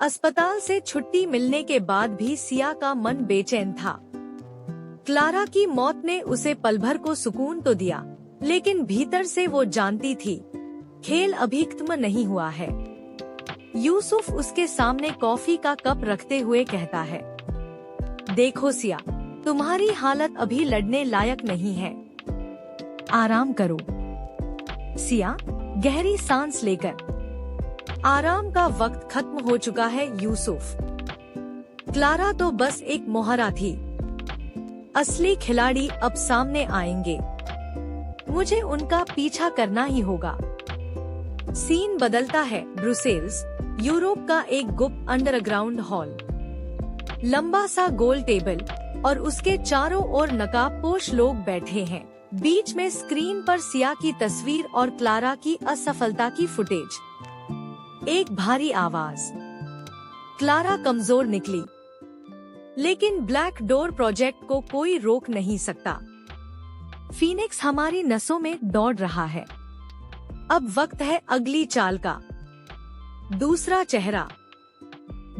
अस्पताल से छुट्टी मिलने के बाद भी सिया का मन बेचैन था। क्लारा की मौत ने उसे पल भर को सुकून तो दिया, लेकिन भीतर से वो जानती थी खेल अभी खत्म नहीं हुआ है। यूसुफ उसके सामने कॉफी का कप रखते हुए कहता है, देखो सिया, तुम्हारी हालत अभी लड़ने लायक नहीं है, आराम करो। सिया गहरी सांस लेकर, आराम का वक्त खत्म हो चुका है यूसुफ। क्लारा तो बस एक मोहरा थी, असली खिलाड़ी अब सामने आएंगे। मुझे उनका पीछा करना ही होगा। सीन बदलता है ब्रुसेल्स, यूरोप का एक गुप्त अंडरग्राउंड हॉल। लंबा सा गोल टेबल और उसके चारों ओर नकाबपोश लोग बैठे हैं। बीच में स्क्रीन पर सिया की तस्वीर और क्लारा की असफलता की फुटेज। एक भारी आवाज, क्लारा कमजोर निकली, लेकिन ब्लैक डोर प्रोजेक्ट को कोई रोक नहीं सकता। फीनिक्स हमारी नसों में दौड़ रहा है। अब वक्त है अगली चाल का। दूसरा चेहरा,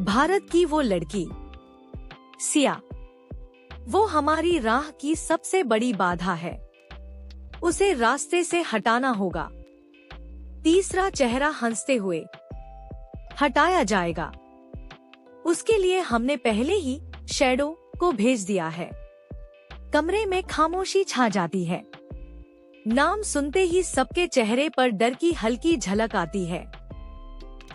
भारत की वो लड़की सिया, वो हमारी राह की सबसे बड़ी बाधा है, उसे रास्ते से हटाना होगा। तीसरा चेहरा हंसते हुए, हटाया जाएगा। उसके लिए हमने पहले ही शैडो को भेज दिया है। कमरे में खामोशी छा जाती है। नाम सुनते ही सबके चेहरे पर डर की हल्की झलक आती है।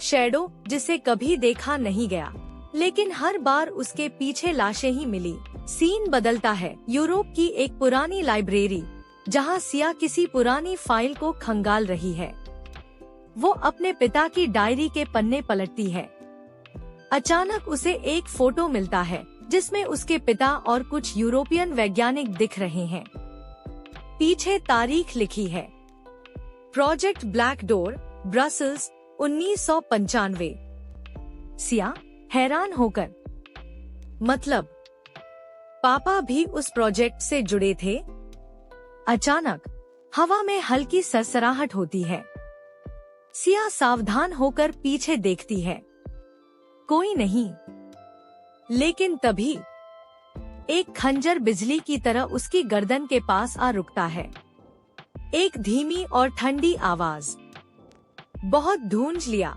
शैडो, जिसे कभी देखा नहीं गया, लेकिन हर बार उसके पीछे लाशें ही मिली। सीन बदलता है यूरोप की एक पुरानी लाइब्रेरी, जहां सिया किसी पुरानी फाइल को खंगाल रही है। वो अपने पिता की डायरी के पन्ने पलटती है। अचानक उसे एक फोटो मिलता है जिसमें उसके पिता और कुछ यूरोपियन वैज्ञानिक दिख रहे हैं। पीछे तारीख लिखी है, project black door, Brussels, 1995। Siya हैरान होकर, मतलब पापा भी उस प्रोजेक्ट से जुड़े थे? अचानक हवा में हल्की सरसराहट होती है। सिया सावधान होकर पीछे देखती है, कोई नहीं। लेकिन तभी एक खंजर बिजली की तरह उसकी गर्दन के पास आ रुकता है। एक धीमी और ठंडी आवाज, बहुत ढूंढ लिया,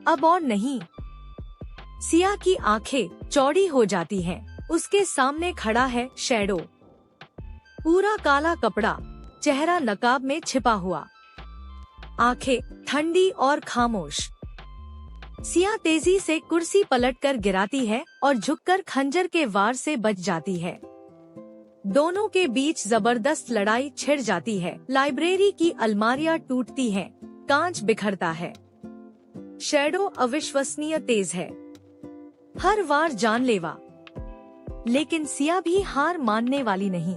अब और नहीं। सिया की आंखें चौड़ी हो जाती हैं। उसके सामने खड़ा है शैडो, पूरा काला कपड़ा, चेहरा नकाब में छिपा हुआ, आंखें ठंडी और खामोश। सिया तेजी से कुर्सी पलटकर गिराती है और झुककर खंजर के वार से बच जाती है। दोनों के बीच जबरदस्त लड़ाई छिड़ जाती है। लाइब्रेरी की अलमारियां टूटती हैं, कांच बिखरता है। शैडो अविश्वसनीय तेज है, हर वार जानलेवा, लेकिन सिया भी हार मानने वाली नहीं।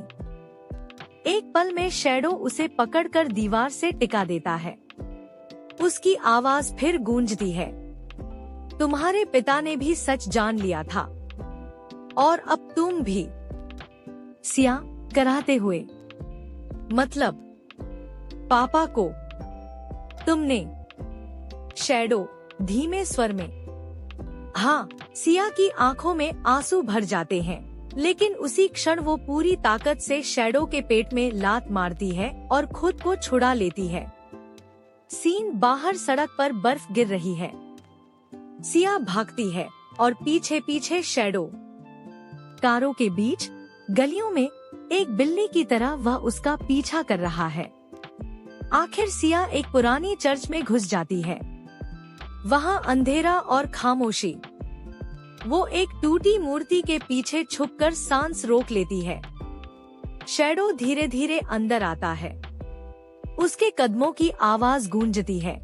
एक पल में शैडो उसे पकड़कर दीवार से टिका देता है। उसकी आवाज फिर गूंजती है, तुम्हारे पिता ने भी सच जान लिया था, और अब तुम भी। सिया कराहते हुए, मतलब पापा को तुमने? शैडो धीमे स्वर में, हाँ। सिया की आंखों में आंसू भर जाते हैं, लेकिन उसी क्षण वो पूरी ताकत से शैडो के पेट में लात मारती है और खुद को छुड़ा लेती है। सीन बाहर सड़क पर बर्फ गिर रही है। सिया भागती है और पीछे पीछे शैडो। कारों के बीच, गलियों में एक बिल्ली की तरह वह उसका पीछा कर रहा है। आखिर सिया एक पुरानी चर्च में घुस जाती है। वहाँ अंधेरा और खामोशी। वो एक टूटी मूर्ति के पीछे छुपकर सांस रोक लेती है। शैडो धीरे धीरे अंदर आता है। उसके कदमों की आवाज गूंजती है,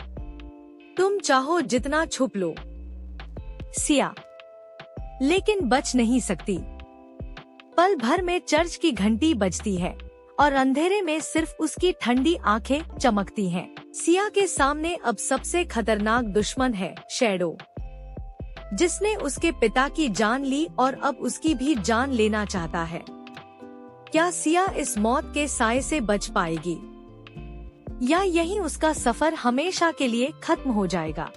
तुम चाहो जितना छुप लो। सिया लेकिन बच नहीं सकती। पल भर में चर्च की घंटी बजती है और अंधेरे में सिर्फ उसकी ठंडी आंखें चमकती हैं। सिया के सामने अब सबसे खतरनाक दुश्मन है शैडो, जिसने उसके पिता की जान ली और अब उसकी भी जान लेना चाहता है। क्या सिया इस मौत के साए से बच पाएगी, या यहीं उसका सफर हमेशा के लिए खत्म हो जाएगा?